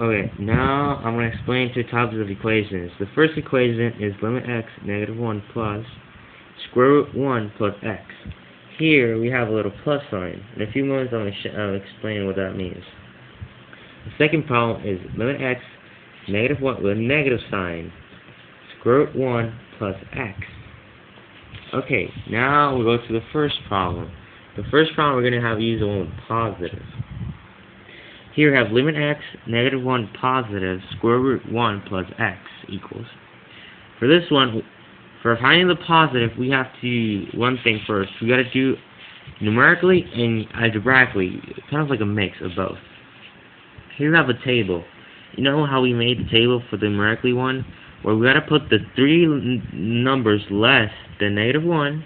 Okay, now I'm going to explain two types of equations. The first equation is limit x -1 plus square root 1 plus x. Here we have a little plus sign. In a few moments I'll explain what that means. The second problem is limit x -1 with a negative sign, square root 1 plus x. Okay, now we'll go to the first problem. The first problem we're going to have to use the one with positive. Here we have limit x -1 positive square root 1 plus x equals. For this one, for finding the positive, we have to do one thing first. We got to do numerically and algebraically, kind of like a mix of both. Here we have a table. You know how we made the table for the numerically one? Where we got to put the three numbers less than -1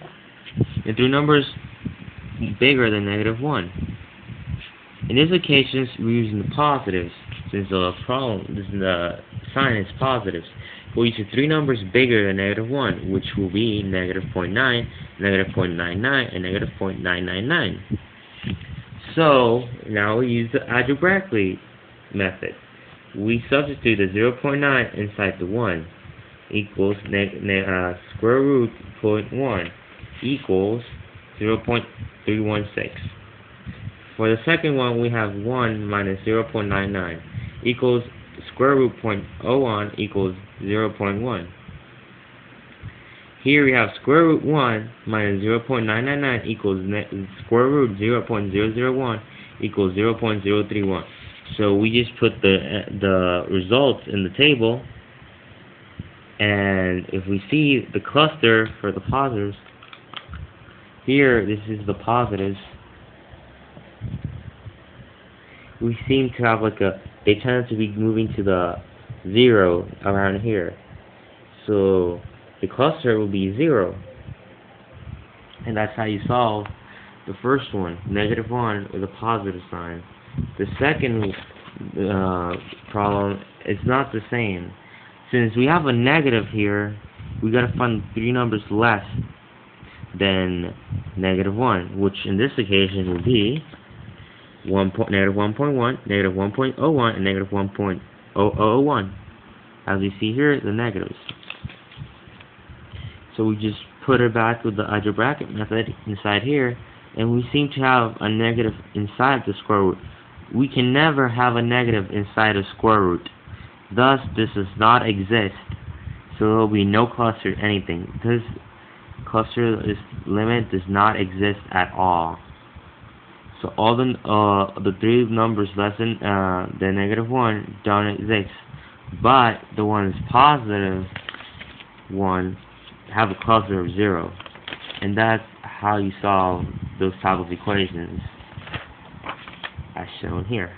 and three numbers bigger than -1. In this occasion, we're using the positives, since the sign is positives. We'll use the three numbers bigger than -1, which will be -0.9, -0.99, and -0.999. So, now we use the algebraically method. We substitute the 0.9 inside the 1 equals square root 0.1 equals 0.316. For the second one, we have 1 minus 0.99 equals square root 0.01 equals 0.1. Here we have square root 1 minus 0.999 equals square root 0.001 equals 0.031. So we just put the results in the table, and if we see the cluster for the positives, here this is the positives. We seem to have they tend to be moving to the 0 around here. So the cluster will be 0. And that's how you solve the first one, -1 with a positive sign. The second problem is not the same. Since we have a negative here, we gotta find three numbers less than -1, which in this occasion will be -1.1, -1.01, and -1.001. As you see here, the negatives. So we just put it back with the algebraic method inside here, and we seem to have a negative inside the square root. We can never have a negative inside a square root. Thus, this does not exist. So there will be no cluster anything. This cluster, this limit does not exist at all. So all the three numbers less than -1 don't exist, but the ones positive one have a cluster of 0, and that's how you solve those type of equations as shown here.